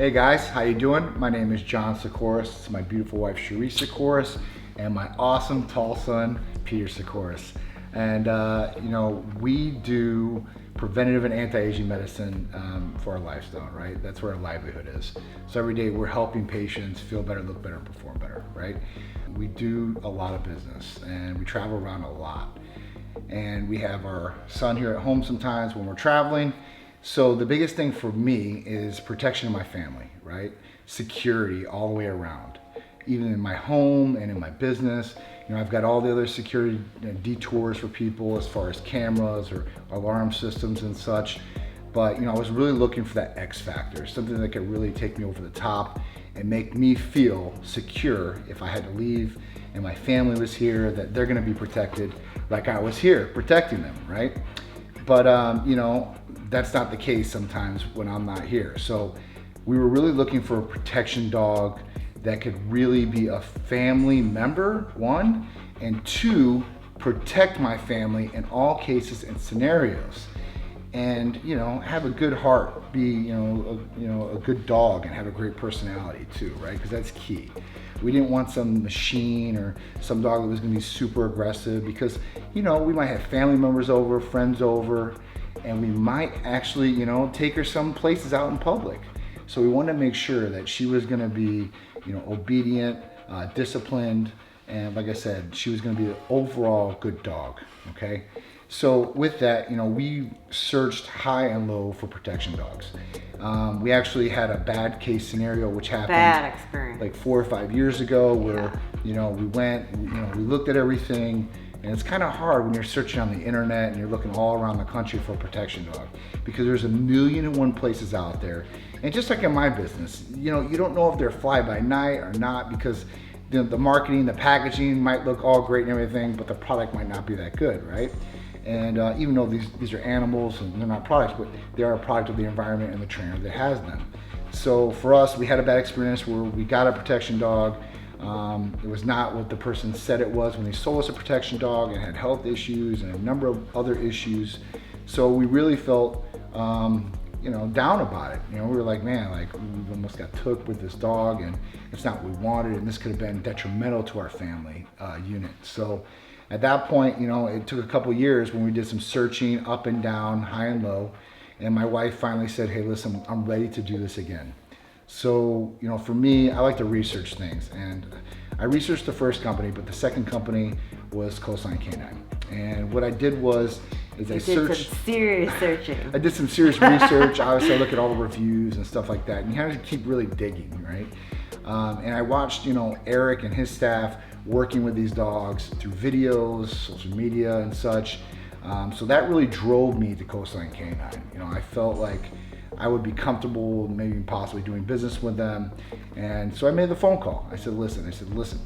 Hey guys, how you doing? My name is John Sikoris. It's my beautiful wife Sharese Sikoris and my awesome tall son Peter Sikoris. And we do preventative and anti-aging medicine for our lifestyle, right? That's where our livelihood is. So every day we're helping patients feel better, look better, and perform better, right? We do a lot of business and we travel around a lot. And we have our son here at home sometimes when we're traveling. So the biggest thing for me is protection of my family, right? Security all the way around. Even in my home and in my business, I've got all the other security detours for people as far as cameras or alarm systems and such. But I was really looking for that X factor, something that could really take me over the top and make me feel secure if I had to leave and my family was here, that they're gonna be protected like I was here protecting them, right? But that's not the case sometimes when I'm not here. So we were really looking for a protection dog that could really be a family member, one, and two, protect my family in all cases and scenarios. And have a good heart, be a good dog, and have a great personality too, right? Because that's key. We didn't want some machine or some dog that was going to be super aggressive, because we might have family members over, friends over, and we might actually take her some places out in public. So we wanted to make sure that she was going to be obedient, disciplined, and like I said, she was going to be an overall good dog. Okay. So with that, we searched high and low for protection dogs. We actually had a bad case scenario, which happened like 4 or 5 years ago, where we went, we looked at everything, and it's kind of hard when you're searching on the internet and you're looking all around the country for a protection dog, because there's 1,000,001 places out there. And just like in my business, you don't know if they're fly by night or not, because the marketing, the packaging might look all great and everything, but the product might not be that good, right? And even though these are animals and they're not products, but they are a product of the environment and the trainer that has them. So for us, we had a bad experience where we got a protection dog. It was not what the person said it was when they sold us a protection dog, and had health issues and a number of other issues. So we really felt down about it. We were like, man, we almost got took with this dog, and it's not what we wanted, and this could have been detrimental to our family unit. So at that point, it took a couple years when we did some searching up and down, high and low, and my wife finally said, hey, listen, I'm ready to do this again. So, for me, I like to research things, and I researched the first company, but the second company was Coastline K9. And what I did was, I did some serious searching. I did some serious research. Obviously, I look at all the reviews and stuff like that, and you have to keep really digging, right? And I watched, Eric and his staff working with these dogs through videos, social media, and such. So that really drove me to Coastline K9. I felt like I would be comfortable, maybe possibly doing business with them. And so I made the phone call. I said, listen,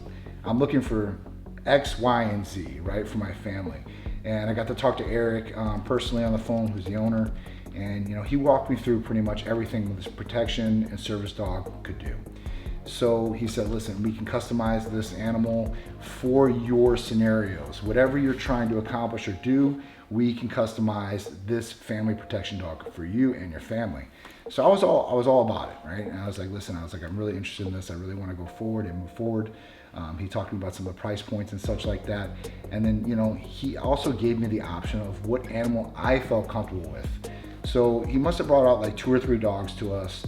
I'm looking for X, Y, and Z, right, for my family. And I got to talk to Eric personally on the phone, who's the owner. And he walked me through pretty much everything this protection and service dog could do. So he said, listen, we can customize this animal for your scenarios. Whatever you're trying to accomplish or do, we can customize this family protection dog for you and your family. So I was all about it, right? And I was like, listen, I'm really interested in this. I really want to go forward and move forward. He talked to me about some of the price points and such like that. And then, he also gave me the option of what animal I felt comfortable with. So he must have brought out like 2 or 3 dogs to us.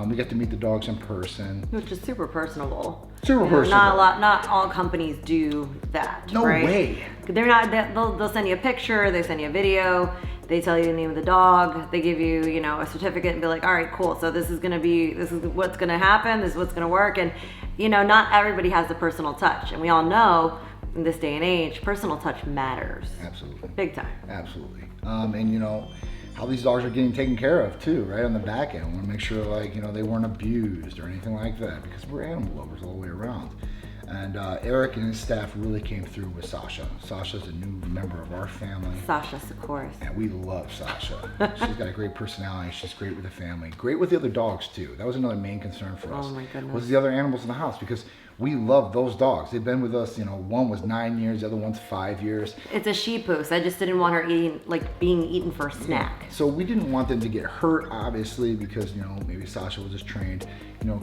We got to meet the dogs in person, which is super personable. Not all companies do that. No right? way. They're not. They'll send you a picture. They send you a video. They tell you the name of the dog. They give you, a certificate and be like, all right, cool. So this is what's gonna happen. This is what's gonna work. And not everybody has the personal touch. And we all know in this day and age, personal touch matters. Absolutely. Big time. Absolutely. And how these dogs are getting taken care of too, right on the back end. I want to make sure they weren't abused or anything like that, because we're animal lovers all the way around. And Eric and his staff really came through with Sasha. Sasha's a new member of our family. Sasha Sikoris. And we love Sasha. She's got a great personality. She's great with the family. Great with the other dogs too. That was another main concern for us. Oh my goodness. Was the other animals in the house, because we love those dogs. They've been with us, one was 9 years, the other one's 5 years. It's a Shih Tzu, so I just didn't want her being eaten for a snack. So we didn't want them to get hurt, obviously, because, maybe Sasha was just trained,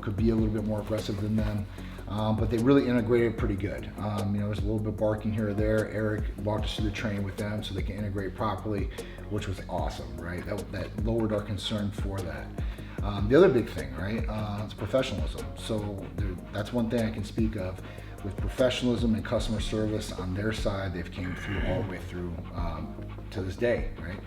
could be a little bit more aggressive than them. But they really integrated pretty good. There's a little bit barking here or there. Eric walked us through the training with them so they can integrate properly, which was awesome, right? That lowered our concern for that. The other big thing, right, is professionalism. So that's one thing I can speak of. With professionalism and customer service on their side, they've came through all the way through to this day, right?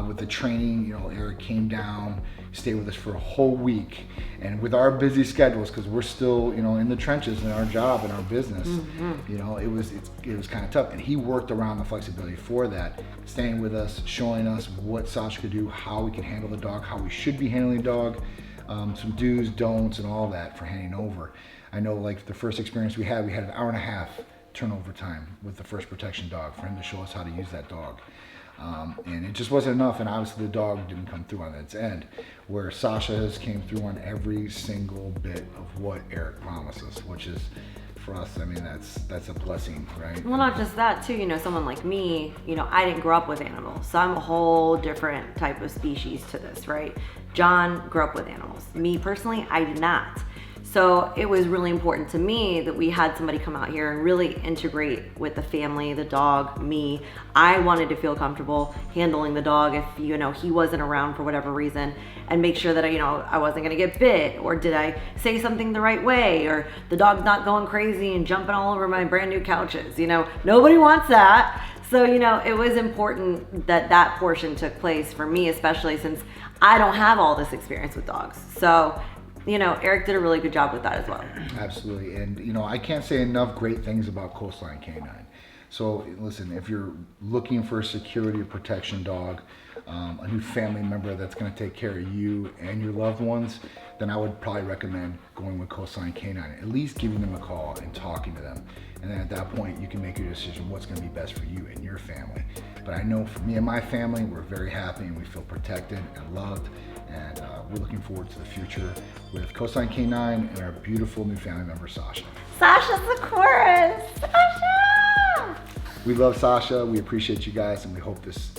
With the training, Eric came down, stayed with us for a whole week, and with our busy schedules, because we're still, in the trenches in our job and our business, it was kind of tough, and he worked around the flexibility for that, staying with us, showing us what Sasha could do, how we can handle the dog, how we should be handling the dog, some do's, don'ts, and all that for handing over. I know, like the first experience we had an hour and a half turnover time with the first protection dog for him to show us how to use that dog. And it just wasn't enough, and obviously the dog didn't come through on its end, where Sasha has came through on every single bit of what Eric promises, which is, for us, I mean, that's a blessing, right? Well, not just that too, someone like me, I didn't grow up with animals, so I'm a whole different type of species to this, right? John grew up with animals. Me personally, I did not. So it was really important to me that we had somebody come out here and really integrate with the family, the dog, me. I wanted to feel comfortable handling the dog if, he wasn't around for whatever reason, and make sure that, I wasn't gonna get bit, or did I say something the right way, or the dog's not going crazy and jumping all over my brand new couches. Nobody wants that. So, it was important that that portion took place for me, especially since I don't have all this experience with dogs. So, Eric did a really good job with that as well. Absolutely. And, I can't say enough great things about Coastline K9. So listen, if you're looking for a security or protection dog, a new family member that's going to take care of you and your loved ones, then I would probably recommend going with Coastline K9, at least giving them a call and talking to them. And then at that point, you can make your decision what's going to be best for you and your family. But I know for me and my family, we're very happy and we feel protected and loved. And we're looking forward to the future with Coastline K9 and our beautiful new family member, Sasha. Sasha Sikoris! Sasha! We love Sasha. We appreciate you guys, and we hope this